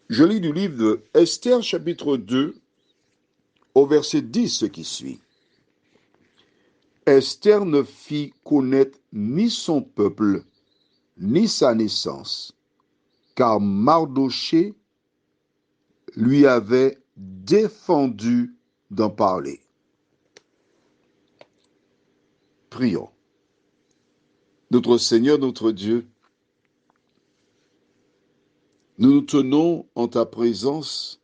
Je lis du livre de Esther, chapitre 2, au verset 10, ce qui suit. Esther ne fit connaître ni son peuple, ni sa naissance, car Mardochée lui avait défendu d'en parler. Prions. Notre Seigneur, notre Dieu, nous nous tenons en ta présence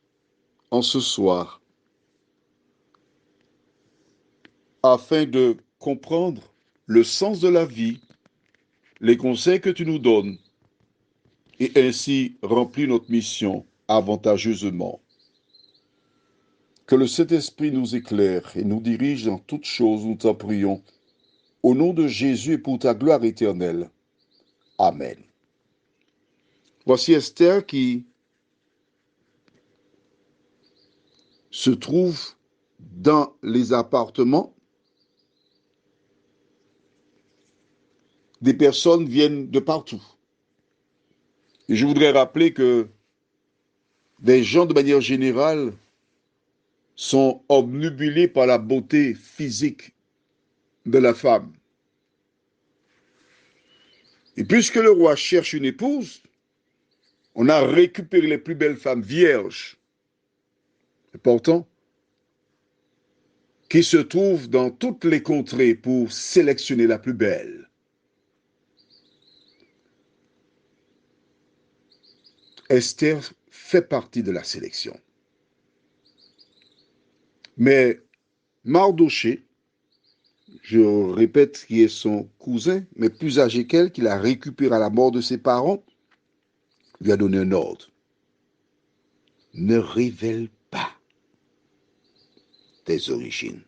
en ce soir afin de comprendre le sens de la vie, les conseils que tu nous donnes et ainsi remplir notre mission avantageusement. Que le Saint-Esprit nous éclaire et nous dirige dans toutes choses, nous t'en prions, au nom de Jésus et pour ta gloire éternelle. Amen. Voici Esther qui se trouve dans les appartements. Des personnes viennent de partout. Et je voudrais rappeler que des gens, de manière générale, sont obnubilés par la beauté physique de la femme. Et puisque le roi cherche une épouse, on a récupéré les plus belles femmes vierges, et pourtant, qui se trouvent dans toutes les contrées pour sélectionner la plus belle. Esther fait partie de la sélection. Mais Mardochée, je répète, qui est son cousin, mais plus âgé qu'elle, qu'il a récupéré à la mort de ses parents, lui a donné un ordre. Ne révèle pas tes origines.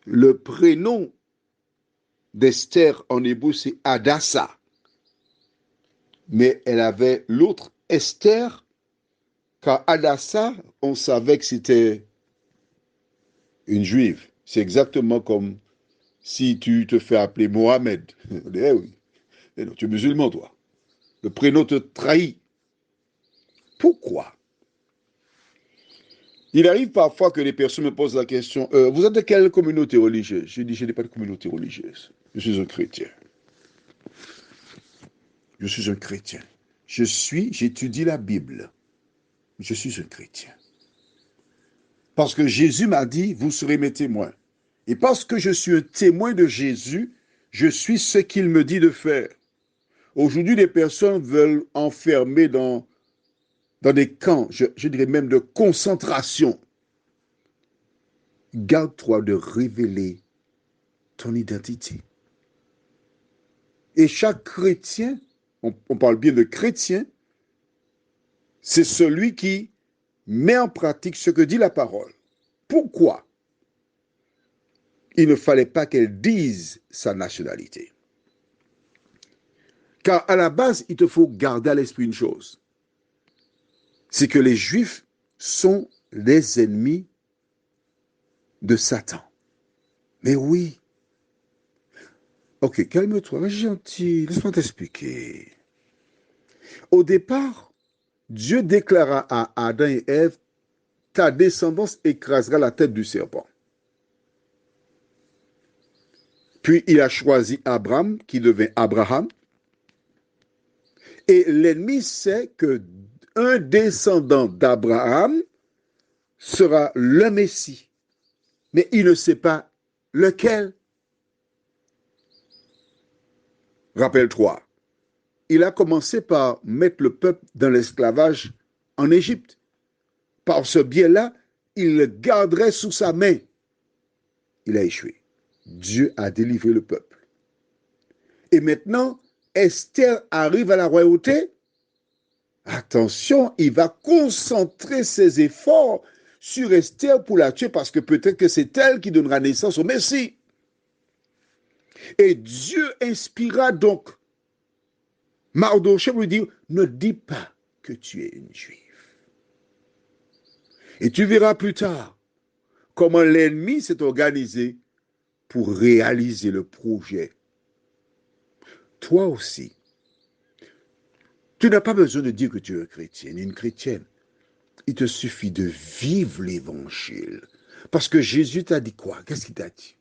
Le prénom d'Esther en hébreu, c'est Hadassah. Mais elle avait l'autre Esther, car Hadassah, on savait que c'était une juive. C'est exactement comme si tu te fais appeler Mohamed. Eh oui. Eh non, tu es musulman, toi. Le prénom te trahit. Pourquoi? Il arrive parfois que les personnes me posent la question, vous êtes de quelle communauté religieuse? Je dis, je n'ai pas de communauté religieuse. Je suis un chrétien. Je suis un chrétien. J'étudie la Bible. Je suis un chrétien. Parce que Jésus m'a dit, vous serez mes témoins. Et parce que je suis un témoin de Jésus, je suis ce qu'il me dit de faire. Aujourd'hui, les personnes veulent enfermer dans des camps, je dirais même de concentration. Garde-toi de révéler ton identité. Et chaque chrétien, on parle bien de chrétien, c'est celui qui met en pratique ce que dit la parole. Pourquoi? Il ne fallait pas qu'elle dise sa nationalité. Car à la base, il te faut garder à l'esprit une chose. C'est que les Juifs sont les ennemis de Satan. Mais oui. Ok, calme-toi, gentil, laisse-moi t'expliquer. Au départ, Dieu déclara à Adam et Ève, ta descendance écrasera la tête du serpent. Puis il a choisi Abraham, qui devint Abraham. Et l'ennemi sait que un descendant d'Abraham sera le Messie. Mais il ne sait pas lequel. Rappelle-toi, il a commencé par mettre le peuple dans l'esclavage en Égypte. Par ce biais-là, il le garderait sous sa main. Il a échoué. Dieu a délivré le peuple. Et maintenant, Esther arrive à la royauté. Attention, il va concentrer ses efforts sur Esther pour la tuer parce que peut-être que c'est elle qui donnera naissance au Messie. Et Dieu inspira donc Mardochée pour lui dire, ne dis pas que tu es une juive. Et tu verras plus tard comment l'ennemi s'est organisé pour réaliser le projet toi aussi, tu n'as pas besoin de dire que tu es un chrétien, une chrétienne. Il te suffit de vivre l'évangile. Parce que Jésus t'a dit quoi? Qu'est-ce qu'il t'a dit?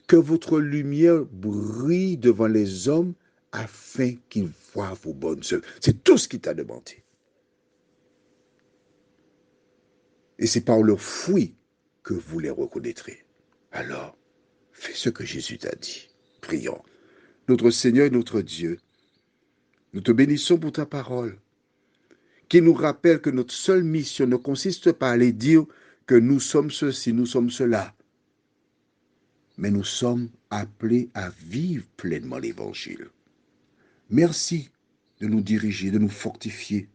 Que votre lumière brille devant les hommes afin qu'ils voient vos bonnes œuvres. C'est tout ce qu'il t'a demandé. Et c'est par leurs fruits que vous les reconnaîtrez. Alors, fais ce que Jésus t'a dit. Prions. Notre Seigneur et notre Dieu, nous te bénissons pour ta parole, qui nous rappelle que notre seule mission ne consiste pas à aller dire que nous sommes ceci, nous sommes cela, mais nous sommes appelés à vivre pleinement l'Évangile. Merci de nous diriger, de nous fortifier.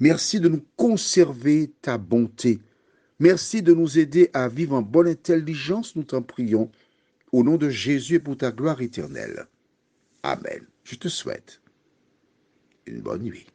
Merci de nous conserver ta bonté. Merci de nous aider à vivre en bonne intelligence, nous t'en prions, au nom de Jésus et pour ta gloire éternelle. Amen. Je te souhaite une bonne nuit.